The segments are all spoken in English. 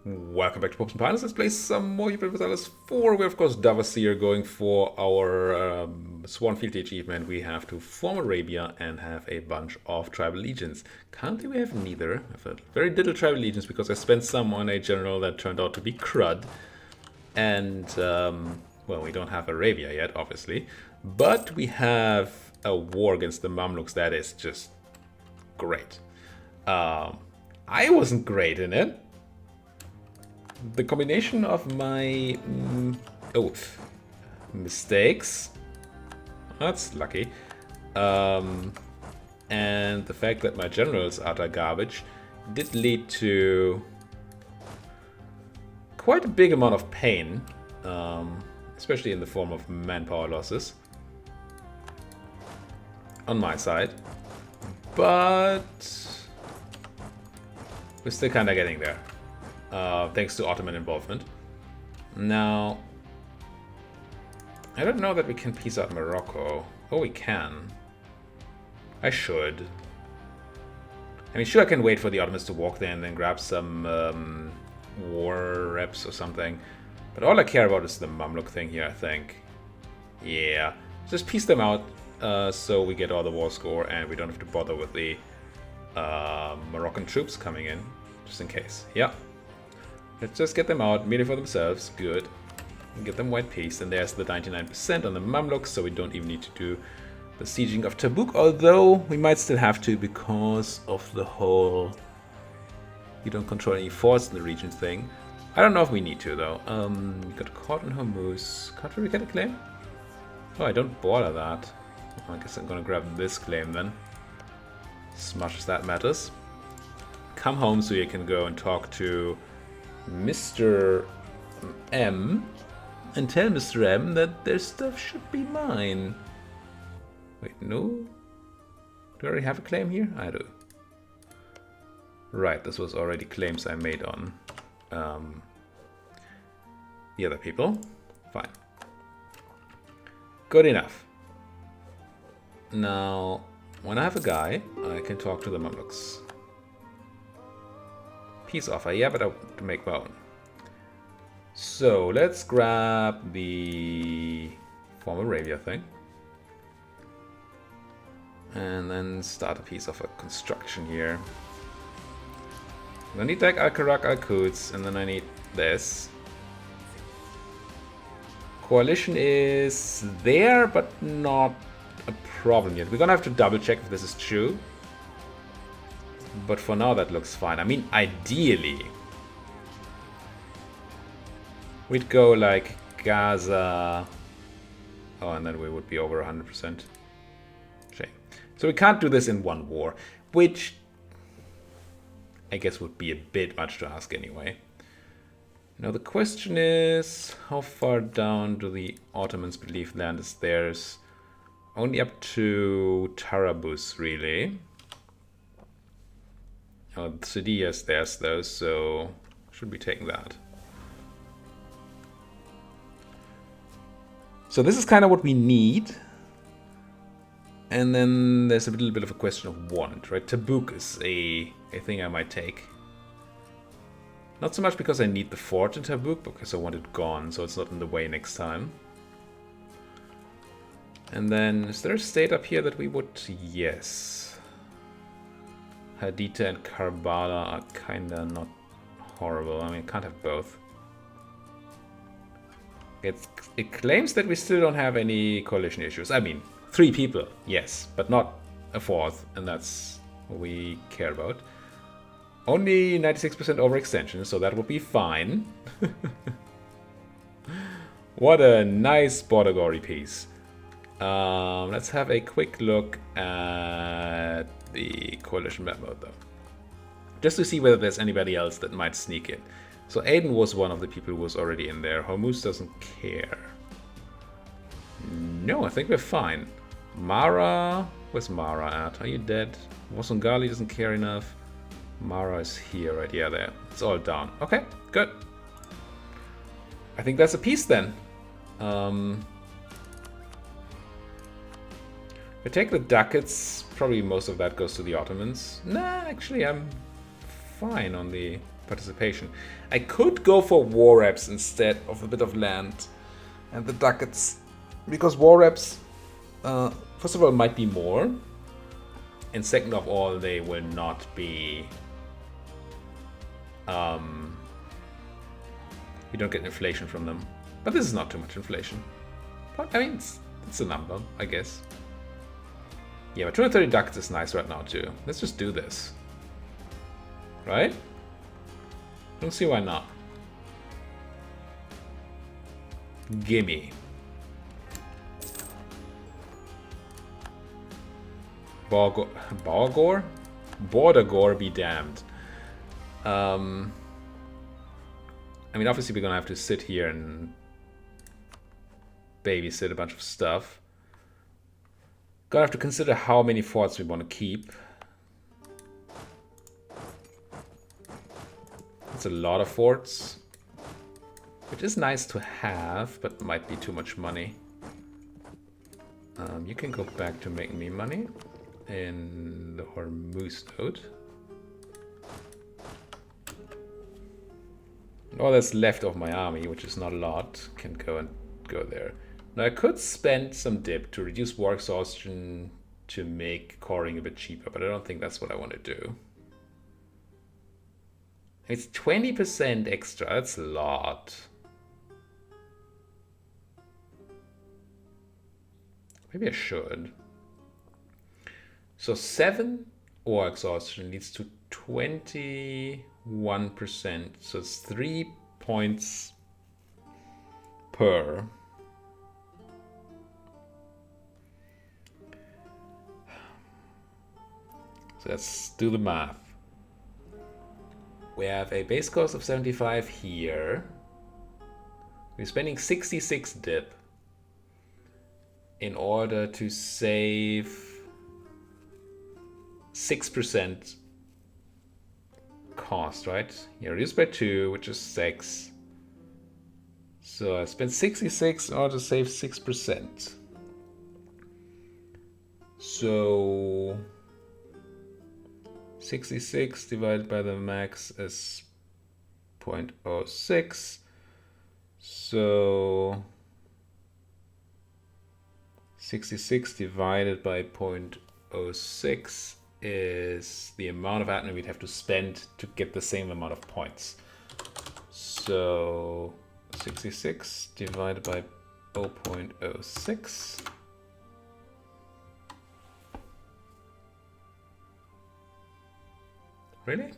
Welcome back to Pops and Pilots. Let's play some more Europa Universalis IV. We're, of course, Dawasir going for our Sworn Fealty achievement. We have to form Arabia and have a bunch of tribal legions. Currently, we have neither. I have very little tribal legions because I spent some on a general that turned out to be crud. And, well, we don't have Arabia yet, obviously. But we have a war against the Mamluks that is just great. I wasn't great in it. The combination of my mistakes, that's lucky, and the fact that my generals are utter garbage did lead to quite a big amount of pain, especially in the form of manpower losses on my side, but we're still kind of getting there. Thanks to Ottoman involvement. Now, I don't know that we can piece out Morocco. Oh, we can. I should. I mean, sure, I can wait for the Ottomans to walk there and then grab some war reps or something. But all I care about is the Mamluk thing here, I think. Yeah. Just piece them out so we get all the war score and we don't have to bother with the Moroccan troops coming in, just in case. Yeah. Let's just get them out, merely for themselves. Good. Get them white peace. And there's the 99% on the Mamluks, so we don't even need to do the sieging of Tabuk. Although we might still have to because of the whole you don't control any forts in the region thing. I don't know if we need to, though. We got caught in Hormuz. Can't we get a claim? Oh, I don't bother that. I guess I'm gonna grab this claim then. As much as that matters. Come home so you can go and talk to Mr. M and tell Mr. M that their stuff should be mine. Wait, no? Do I already have a claim here? I do. Right, this was already claims I made on the other people. Fine. Good enough. Now, when I have a guy, I can talk to the Mamluks. Peace offer, yeah, but I want to make my own. So let's grab the form Arabia thing. And then start a piece of a construction here. I need like Al-Karak, Al-Quds, and then I need this. Coalition is there, but not a problem yet. We're gonna have to double check if this is true. But for now, that looks fine. I mean, ideally, we'd go like Gaza. Oh, and then we would be over 100%. Shame. So we can't do this in one war, which I guess would be a bit much to ask anyway. Now the question is, how far down do the Ottomans believe land is theirs? Only up to Tarabus, really. City is theirs though, so should be taking that. So this is kind of what we need. And then there's a little bit of a question of want, right? Tabuk is a thing I might take. Not so much because I need the fort in Tabuk, because I want it gone, so it's not in the way next time. And then, is there a state up here that we would... Yes. Haditha and Karbala are kinda not horrible. I mean, can't have both. It claims that we still don't have any coalition issues. I mean, 3 people, yes, but not a 4th, and that's what we care about. Only 96% overextension, so that would be fine. What a nice border gory piece. Let's have a quick look at the coalition map mode, though, just to see whether there's anybody else that might sneak in. So Aden was one of the people who was already in there. Hormuz doesn't care. No, I think we're fine. Mara, where's Mara at? Are you dead? Wasungali doesn't care enough. Mara is here, right? Yeah, there. It's all down. Okay, good. I think that's a piece then. If I take the ducats, probably most of that goes to the Ottomans. Nah, actually, I'm fine on the participation. I could go for war reps instead of a bit of land and the ducats, because war reps, first of all, might be more, and second of all, they will not be. You don't get inflation from them, but this is not too much inflation. But I mean, it's a number, I guess. Yeah, but 230 ducats is nice right now too. Let's just do this. Right? Don't see why not. Gimme. Gore? Border Gore be damned. I mean, obviously we're gonna have to sit here and babysit a bunch of stuff. Gonna have to consider how many forts we want to keep. It's a lot of forts, which is nice to have, but might be too much money. You can go back to making me money in the Hormuz node. All that's left of my army, which is not a lot, can go there. Now I could spend some dip to reduce war exhaustion to make coring a bit cheaper, but I don't think that's what I want to do. It's 20% extra, that's a lot. Maybe I should. So 7 war exhaustion leads to 21%, so it's 3 points per. So let's do the math. We have a base cost of 75 here. We're spending 66 dip in order to save 6% cost, right? Yeah, reduced by 2, which is 6. So I spent 66 in order to save 6%. So 66 divided by the max is 0.06. So 66 divided by 0.06 is the amount of admin we'd have to spend to get the same amount of points. So 66 divided by 0.06. Really?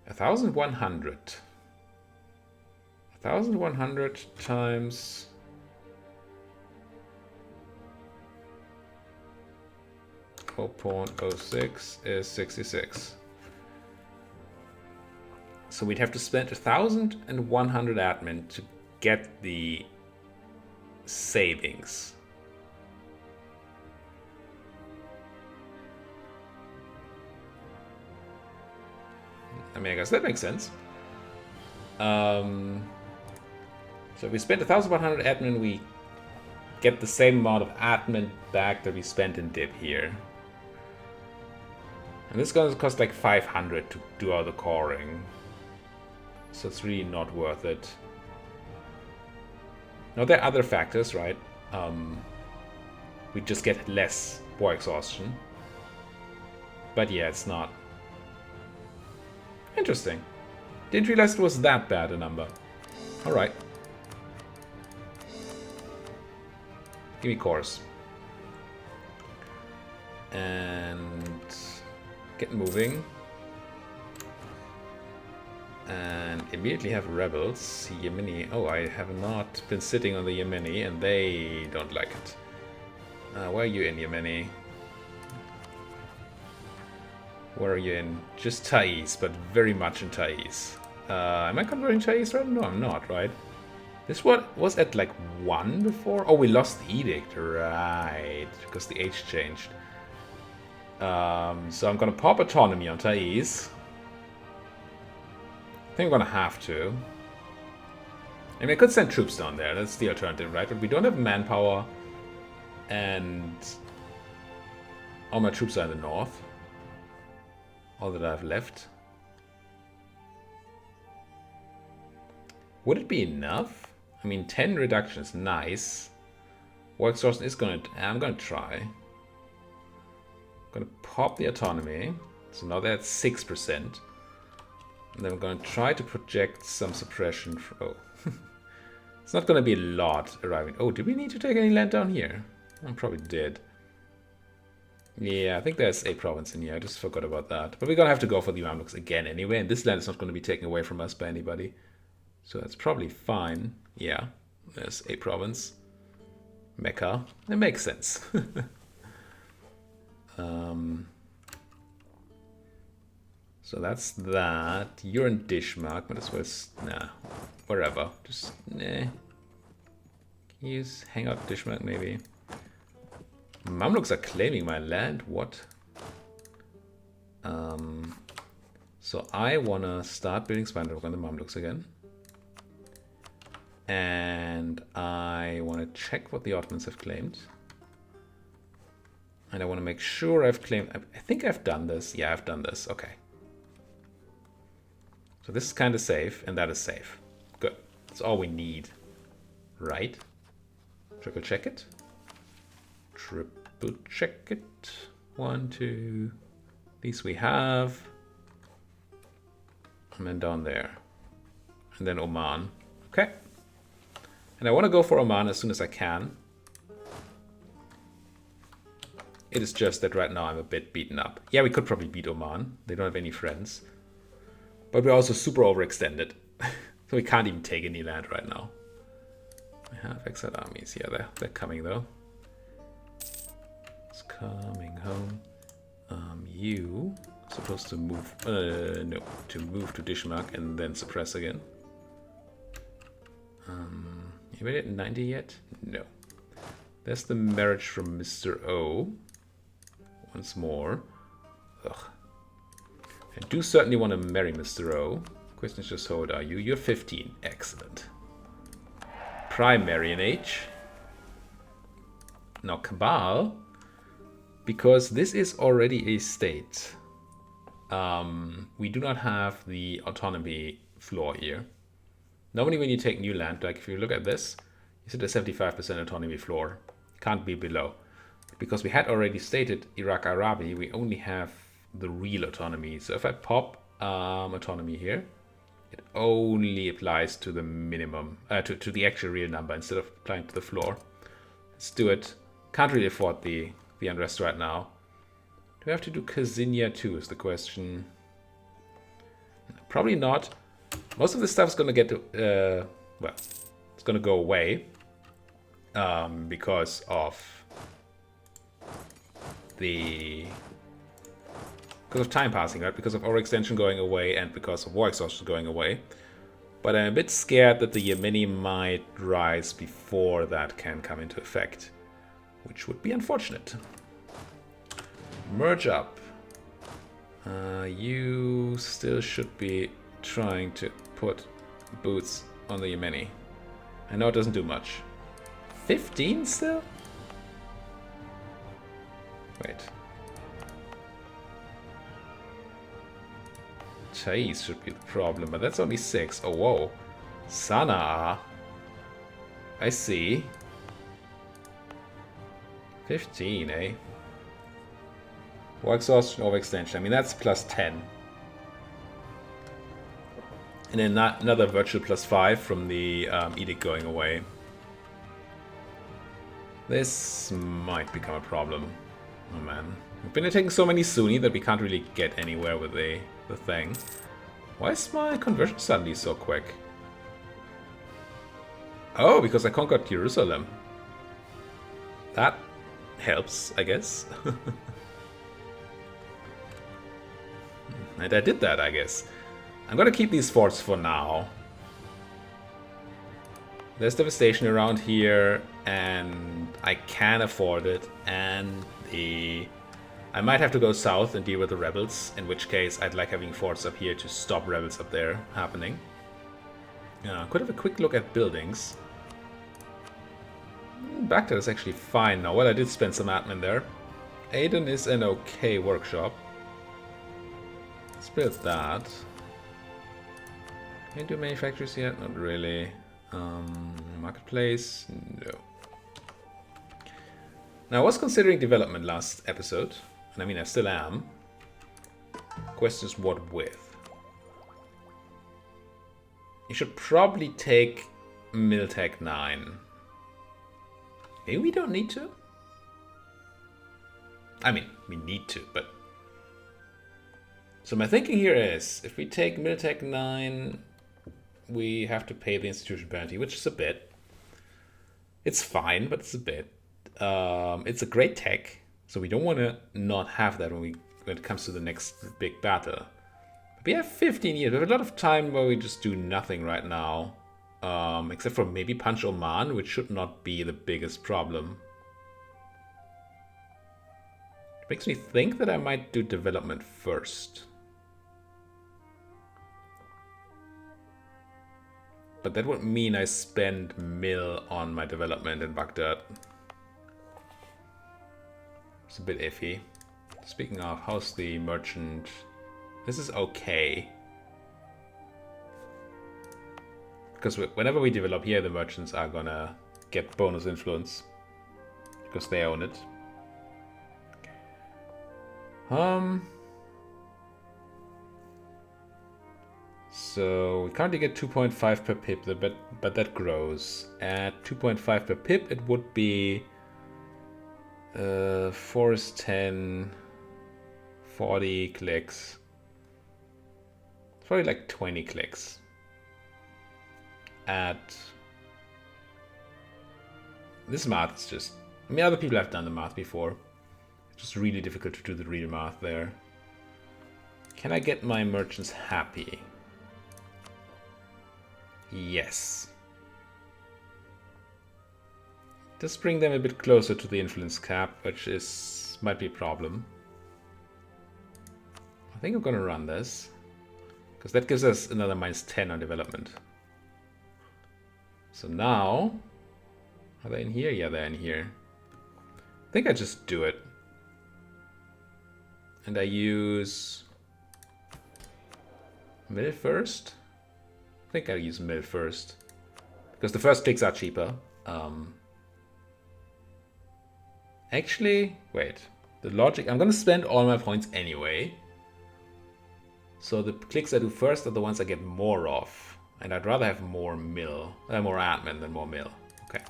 $1,100. 1,100 times 0.06 is 66. So we'd have to spend 1,100 admin to get the savings. I mean, I guess that makes sense. So if we spend 1,100 admin, we get the same amount of admin back that we spent in dip here. And this is going to cost like 500 to do all the coring. So it's really not worth it. Now there are other factors, right? We just get less war exhaustion. But yeah, it's not. Interesting. Didn't realize it was that bad a number. Alright. Give me cores. And get moving. And immediately have rebels. Yemeni. Oh, I have not been sitting on the Yemeni, and they don't like it. Where are you in Yemeni? Where are you in? Just Taiz, but very much in Taiz. Am I converting Taiz right? No, I'm not, right? This one was at like 1 before? Oh, we lost the edict, right? Because the age changed. So I'm gonna pop autonomy on Taiz. I think I'm gonna have to. I mean, I could send troops down there. That's the alternative, right? But we don't have manpower. And All my troops are in the north. All that I have left. Would it be enough? I mean, 10 reduction is nice. War exhaustion is gonna... I'm gonna try. I'm gonna pop the autonomy. So now they're at 6%. And then I'm gonna try to project some suppression. Oh. It's not gonna be a lot arriving. Oh, did we need to take any land down here? I probably did. Yeah, I think there's a province in here. I just forgot about that. But we're gonna have to go for the Mamluks again anyway. And this land is not gonna be taken away from us by anybody. So that's probably fine. Yeah, there's a province. Mecca. It makes sense. So that's that. You're in Dishmark, but as well as... Nah, wherever. Just, nah. Can you use hang out Dishmark, maybe? Mamluks are claiming my land? What? So I want to start building spine network on the Mamluks again. And I want to check what the Ottomans have claimed. And I want to make sure I've claimed... I think I've done this. Yeah, I've done this. Okay. So this is kind of safe, and that is safe. Good. That's all we need. Right? Triple check it. Triple check it. 1, 2. These we have. And then down there. And then Oman. Okay. And I want to go for Oman as soon as I can. It is just that right now I'm a bit beaten up. Yeah, we could probably beat Oman. They don't have any friends. But we're also super overextended. So we can't even take any land right now. I have exiled armies. Yeah, they're coming though. It's coming home. You supposed to move... no, to move to Dishmark and then suppress again. You made it 90 yet? No. There's the marriage from Mr. O. Once more. Ugh. I do certainly want to marry Mr. O. Question is just how old are you? You're 15. Excellent. Primary in age. Now Cabal, because this is already a state, we do not have the autonomy floor here. Normally when you take new land, like if you look at this, you see the 75% autonomy floor. Can't be below. Because we had already stated Iraq Arabi, we only have the real autonomy. So if I pop autonomy here, it only applies to the minimum, to the actual real number instead of applying to the floor. Let's do it. Can't really afford the unrest right now. Do we have to do Kazinia too is the question. Probably not. Most of this stuff is going to get to, well, it's going to go away because of time passing, right? Because of overextension going away and because of war exhaustion going away. But I'm a bit scared that the Yemeni might rise before that can come into effect, which would be unfortunate. Merge up. You still should be trying to put boots on the Yemeni. I know it doesn't do much. 15 still? Wait. Taiz should be the problem, but that's only 6. Oh, whoa. Sana'a. I see. 15, eh? War exhaustion, overextension. I mean, that's plus 10. And then another virtual plus 5 from the edict going away. This might become a problem. Oh man. We've been taking so many Sunni that we can't really get anywhere with the thing. Why is my conversion suddenly so quick? Oh, because I conquered Jerusalem. That helps, I guess. And I did that, I guess. I'm gonna keep these forts for now. There's devastation around here, and I can afford it, and I might have to go south and deal with the rebels, in which case I'd like having forts up here to stop rebels up there happening. Could have a quick look at buildings. Baghdad is actually fine now. Well, I did spend some admin there. Aden is an okay workshop. Let's build that. Can you do manufacturers yet? Not really. Marketplace? No. Now, I was considering development last episode, and I mean, I still am. Question is, what with? You should probably take Miltech 9. Maybe we don't need to? I mean, we need to, but... So my thinking here is, if we take Miltech 9, we have to pay the institution penalty, which is a bit. It's fine, but it's a bit. It's a great tech, so we don't want to not have that when it comes to the next big battle. But we have 15 years. We have a lot of time where we just do nothing right now. Except for maybe Punch Oman, which should not be the biggest problem. It makes me think that I might do development first. But that would mean I spend mil on my development in Baghdad. It's a bit iffy. Speaking of, how's the merchant? This is okay. Because whenever we develop here, the merchants are gonna get bonus influence. Because they own it. So we currently get 2.5 per pip, but that grows. At 2.5 per pip, it would be 4 is 10, 40 clicks. It's probably like 20 clicks. At this math is just, I mean, other people have done the math before. It's just really difficult to do the real math there. Can I get my merchants happy? Yes. Just bring them a bit closer to the influence cap, which might be a problem. I think I'm gonna run this, because that gives us another -10 on development. So now, are they in here? Yeah, they're in here. I think I just do it. And I use mill first. I think I use mill first, because the first clicks are cheaper. Actually, wait. The logic, I'm gonna spend all my points anyway. So the clicks I do first are the ones I get more of. And I'd rather have more mill, more admin than more mill. Okay.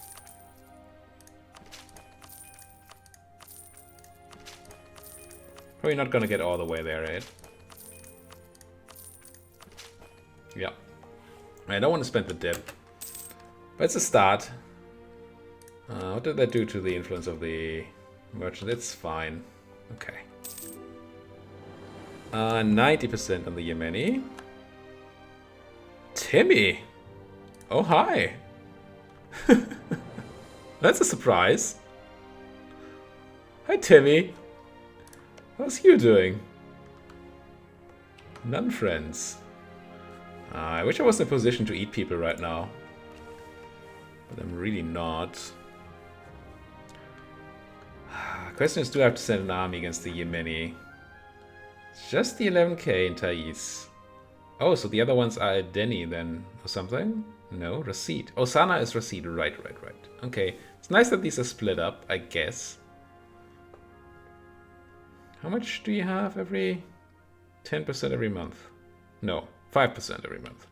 Probably not gonna get all the way there, right? Yeah. I don't want to spend the dip. But it's a start. What did that do to the influence of the merchant? It's fine. Okay. 90% on the Yemeni. Timmy! Oh, hi! That's a surprise. Hi, Timmy. How's you doing? None friends. I wish I was in a position to eat people right now. But I'm really not. Question is, do I have to send an army against the Yemeni? It's just the 11k in Thais. Oh, so the other ones are Denny then, or something? No, Rashid. Oh, Sana is Rashid. Right. Okay. It's nice that these are split up, I guess. How much do you have every... 10% every month? No, 5% every month.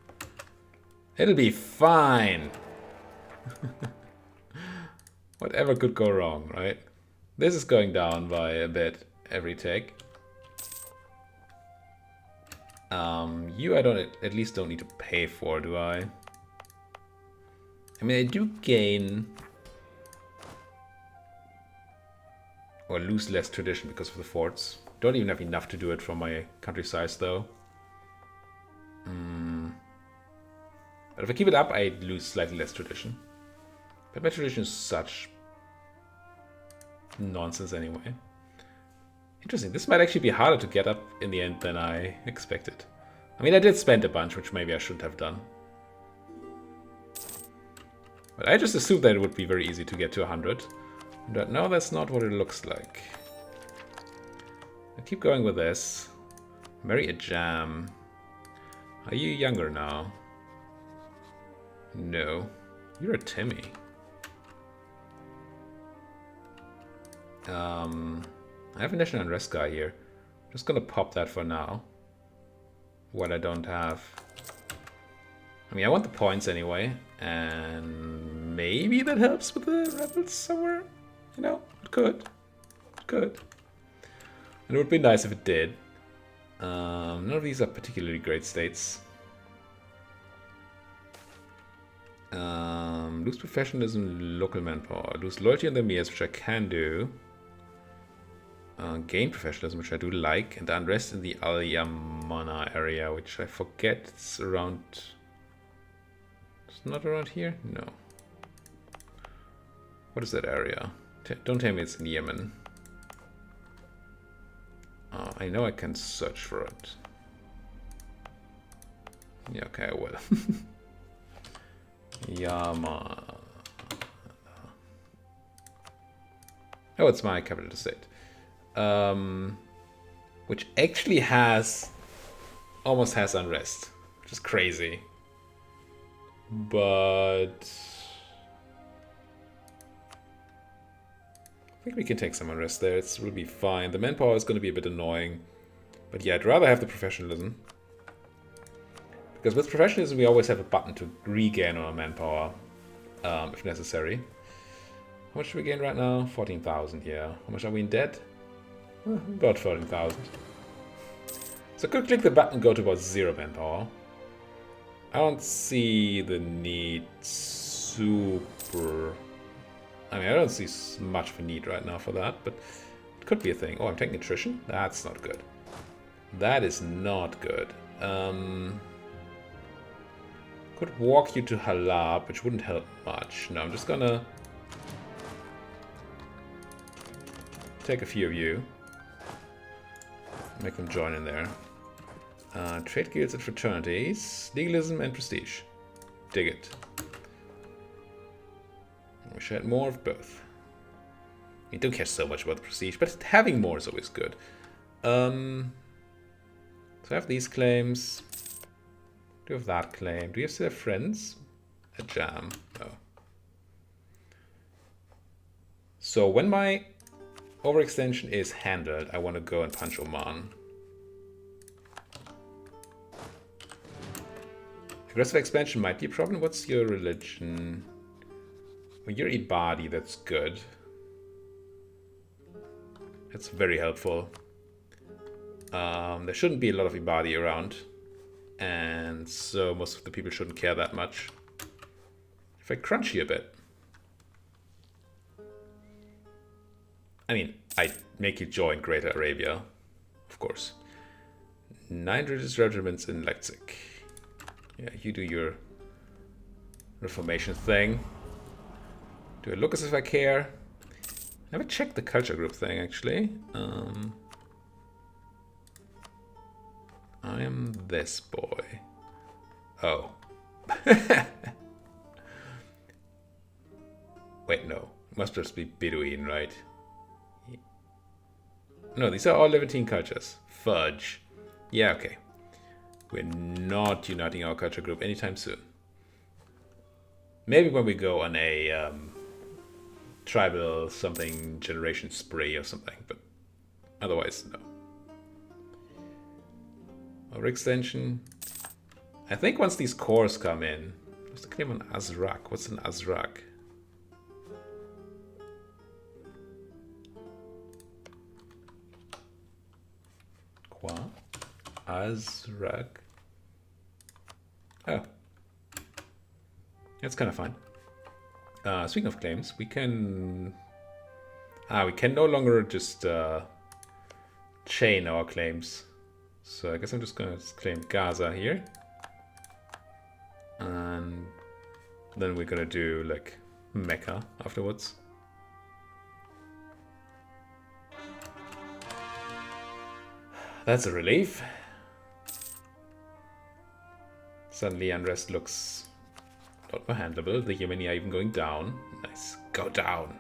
It'll be fine. Whatever could go wrong, right? This is going down by a bit every take. You I at least don't need to pay for, do I? I mean, I do gain or lose less tradition because of the forts. Don't even have enough to do it from my country size, though. But if I keep it up, I lose slightly less tradition. But my tradition is such nonsense anyway. Interesting. This might actually be harder to get up in the end than I expected. I mean, I did spend a bunch, which maybe I shouldn't have done. But I just assumed that it would be very easy to get to 100. But no, that's not what it looks like. I keep going with this. Marry a jam. Are you younger now? No. You're a Timmy. I have a national unrest guy here. I'm just gonna pop that for now. What I don't have. I mean, I want the points anyway, and maybe that helps with the rebels somewhere. You know, it could. It could. And it would be nice if it did. None of these are particularly great states. Lose professionalism, local manpower. Lose loyalty in the emirs, which I can do. Gain professionalism, which I do like. And unrest in the Al Yamana area, which I forget it's around... It's not around here? No. What is that area? Don't tell me it's in Yemen. I know I can search for it. Yeah, okay, I will. Yama. Oh, it's my capital state. Which actually almost has unrest, which is crazy. But I think we can take some unrest there. It will be fine. The manpower is going to be a bit annoying. But yeah, I'd rather have the professionalism. Because with professionalism, we always have a button to regain our manpower, if necessary. How much do we gain right now? 14,000, yeah. How much are we in debt? About 14,000. So I could click the button, go to about 0 manpower. I don't see the need super... I mean, I don't see much of a need right now for that, but it could be a thing. Oh, I'm taking attrition? That's not good. That is not good. Could walk you to Halab, which wouldn't help much. No, I'm just gonna take a few of you. Make them join in there. Trade guilds and fraternities. Legalism and prestige. Dig it. Wish I had more of both. I don't care so much about the prestige, but having more is always good. So I have these claims. Do you have that claim? Do you still have friends? A jam. Oh. So when my overextension is handled, I want to go and punch Oman. Aggressive expansion might be a problem. What's your religion? Well, you're Ibadi, that's good. That's very helpful. There shouldn't be a lot of Ibadi around. And so most of the people shouldn't care that much. If I crunch you a bit. I mean, I'd make you join Greater Arabia, of course. 9 religious regiments in Leipzig. Yeah, you do your Reformation thing. Do I look as if I care? Never checked the culture group thing, actually. I am this boy. Oh. Wait, no. Must just be Bedouin, right? No, these are all Levantine cultures. Fudge. Yeah, okay. We're not uniting our culture group anytime soon. Maybe when we go on a tribal something generation spree or something, but otherwise, no. Our extension. I think once these cores come in, what's the claim on Azrak? What's an Azrak? Qua? Azrak? Oh. That's kind of fine. Speaking of claims, we can... we can no longer just chain our claims. So I guess I'm just going to claim Gaza here. And then we're going to do, like, Mecca afterwards. That's a relief. Suddenly unrest looks a lot more handleable. The Yemeni are even going down. Nice. Go down.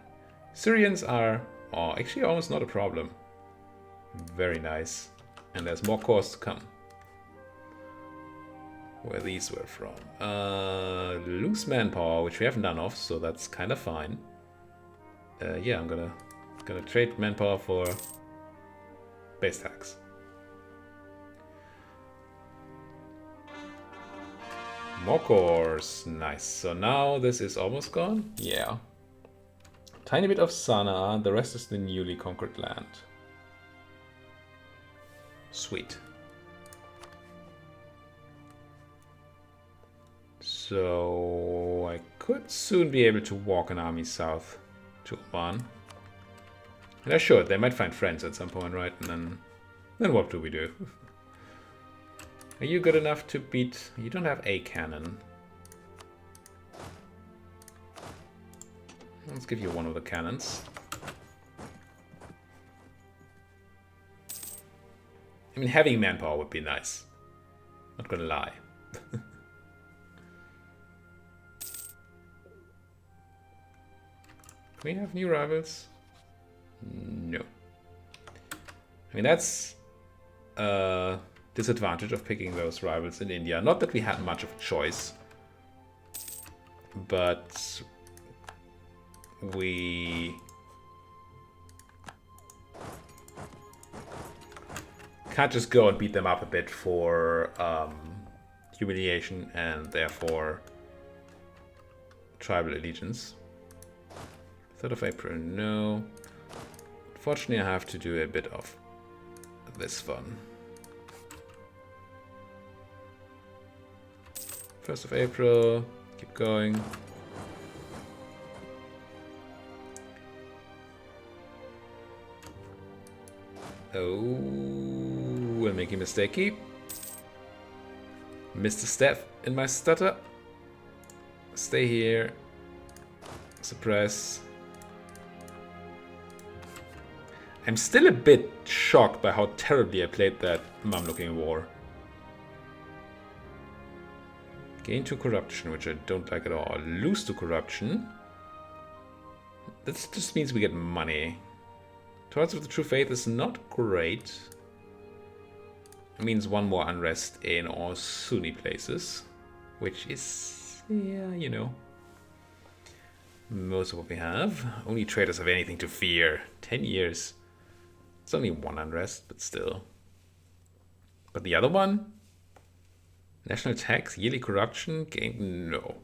Syrians are actually almost not a problem. Very nice. And there's more cores to come. Where these were from. Loose manpower, which we have none of, so that's kind of fine. Yeah, I'm gonna trade manpower for base tax. More cores. Nice. So now this is almost gone? Yeah. Tiny bit of Sana, the rest is the newly conquered land. Sweet. So I could soon be able to walk an army south to Oman. And I should. They might find friends at some point, right? And then what do we do? Are you good enough to beat... You don't have a cannon. Let's give you one of the cannons. I mean, having manpower would be nice. Not gonna lie. We have new rivals? No. I mean, that's a disadvantage of picking those rivals in India. Not that we had much of a choice, but we can't just go and beat them up a bit for humiliation and therefore tribal allegiance. 3rd of April, no. Unfortunately, I have to do a bit of this fun. 1st of April, keep going. Oh, I'm making a mistakey. Missed a step in my stutter. Stay here. Suppress. I'm still a bit shocked by how terribly I played that Mamluking war. Gain 2 corruption, which I don't like at all. Lose 2 corruption. That just means we get money. Towards of the True Faith is not great. It means 1 more unrest in all Sunni places. Which is, yeah, you know, most of what we have. Only traders have anything to fear. 10 years. It's only 1 unrest, but still. But the other one? National tax, yearly corruption, gain? No.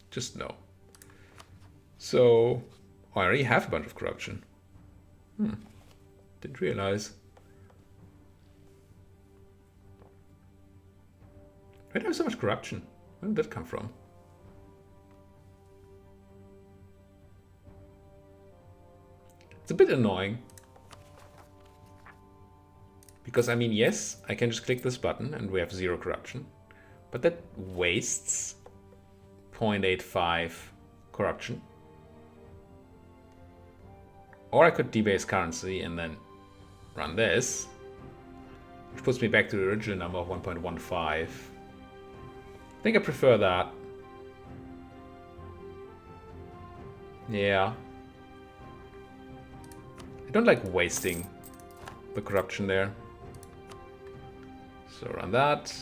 Just no. So, I already have a bunch of corruption. Didn't realize. Where do I have so much corruption? Where did that come from? It's a bit annoying. Because, I mean, yes, I can just click this button and we have 0 corruption. But that wastes 0.85 corruption. Or I could debase currency and then run this. Which puts me back to the original number of 1.15. I think I prefer that. Yeah. I don't like wasting the corruption there. So run that.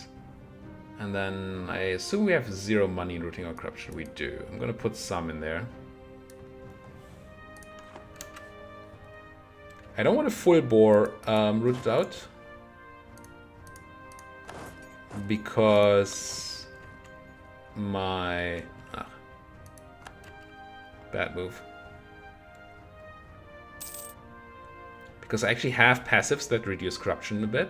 And then I assume we have 0 money in routing our corruption. We do. I'm gonna put some in there. I don't want a full bore rooted out. Because my... bad move. Because I actually have passives that reduce corruption a bit.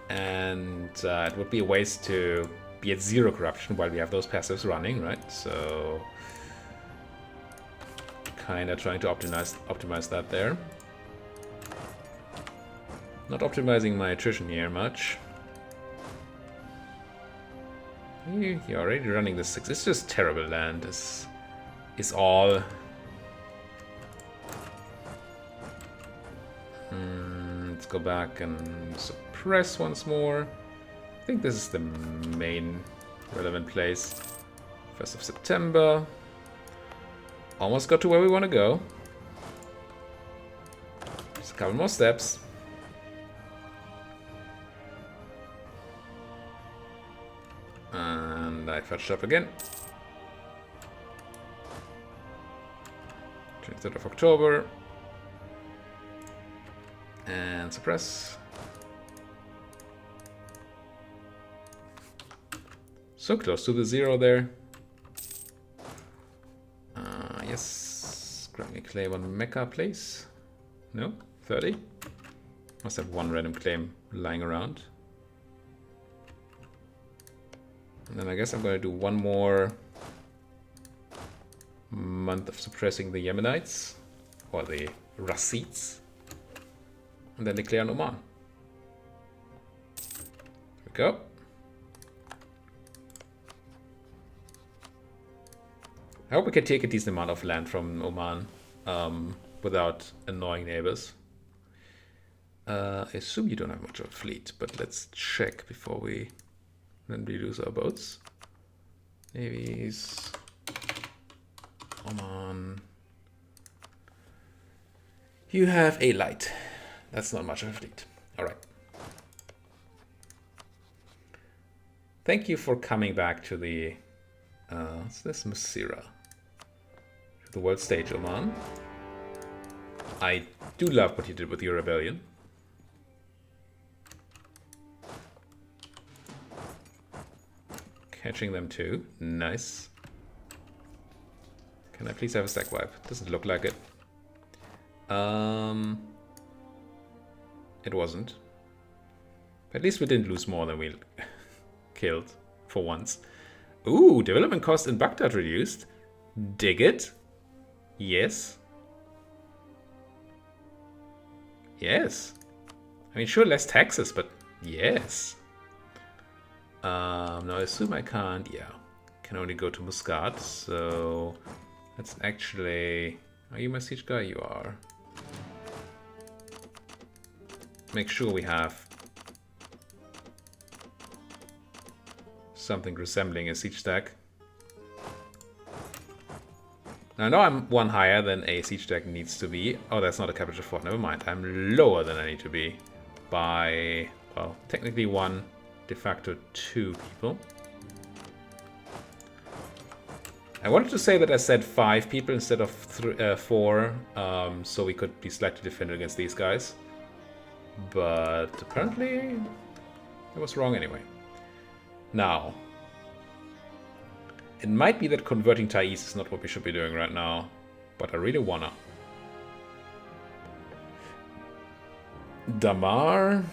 And it would be a waste to be at 0 corruption while we have those passives running, right? So kind of trying to optimize that there. Not optimizing my attrition here much. You're already running this 6. It's just terrible land. This is all. Let's go back and suppress once more. I think this is the main relevant place. 1st of September. Almost got to where we want to go. Just a couple more steps. I fetched up again. 23rd of October. And suppress. So close to the 0 there. Yes. Grab me a claim on Mecca, please. No? 30? Must have one random claim lying around. And then I guess I'm going to do one more month of suppressing the Yemenites. Or the Rasids. And then declare an Oman. There we go. I hope we can take a decent amount of land from Oman without annoying neighbors. I assume you don't have much of a fleet, but let's check before we then lose our boats. Navies. Oman. You have a light. That's not much of a fleet. Alright. Thank you for coming back to the... what's this? Masira. The world stage, Oman. I do love what you did with your rebellion. Catching them too. Nice. Can I please have a stack wipe? Doesn't look like it. It wasn't. At least we didn't lose more than we killed for once. Ooh, development cost in Baghdad reduced. Dig it. Yes. Yes. I mean, sure, less taxes, but yes. Now I assume I can't. Yeah. Can only go to Muscat, so that's actually... Are you my siege guy? You are. Make sure we have something resembling a siege stack. Now I know I'm one higher than a siege stack needs to be. Oh, that's not a capital fort. Never mind. I'm lower than I need to be by, well, technically one, de facto 2 people. I wanted to say that I said 5 people instead of 4, so we could be slightly defended against these guys. But apparently I was wrong anyway. Now, it might be that converting Thais is not what we should be doing right now, but I really wanna. Damar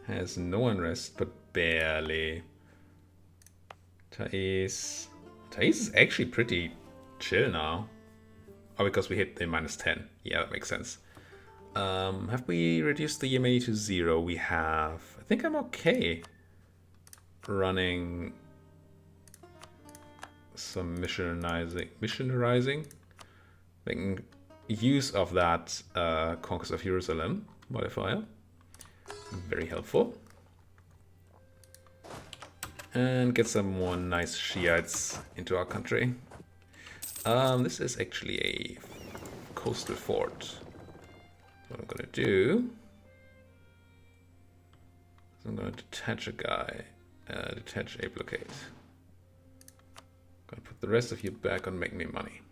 has no unrest, but barely. Thais is actually pretty chill now. Oh, because we hit the -10. Yeah, that makes sense. Have we reduced the Yemeni to 0? We have. I think I'm okay running some missionarizing, making use of that Conquest of Jerusalem modifier. Very helpful. And get some more nice Shiites into our country. This is actually a coastal fort. What I'm gonna do is I'm gonna detach a guy, detach a blockade. Gonna put the rest of you back on Make Me Money.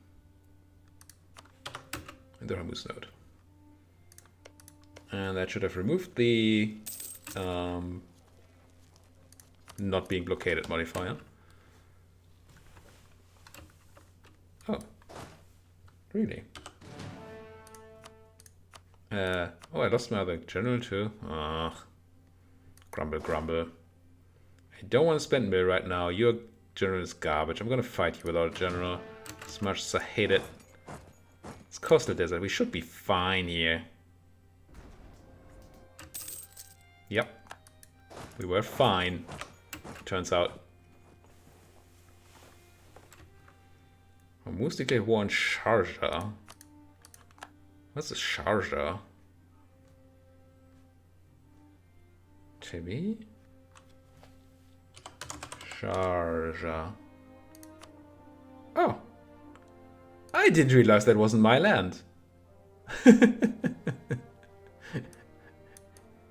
In the Hormuz node. And that should have removed the not being blockaded modifier. Oh. Really? Oh, I lost my other general too. Ugh. Grumble, grumble. I don't want to spend mill right now. Your general is garbage. I'm gonna fight you without a general. As much as I hate it. It's coastal desert. We should be fine here. Yep. We were fine. Turns out. Hormuz declared war on Sharjah. What's a Sharjah? Chibi? Sharjah. Oh. I didn't realize that wasn't my land.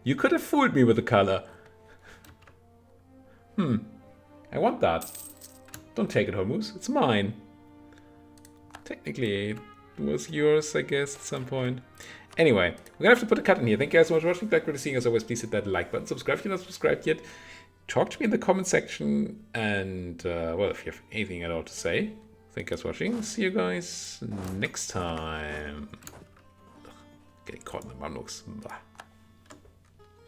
You could have fooled me with the color. I want that. Don't take it, Hormuz. It's mine. Technically, it was yours, I guess, at some point. Anyway, we're gonna have to put a cut in here. Thank you guys so much for watching. Back for seeing as always. Please hit that like button. Subscribe if you're not subscribed yet. Talk to me in the comment section. And, well, if you have anything at all to say. Thank you guys for watching. See you guys next time. Ugh, getting caught in the Mamluks. Bye.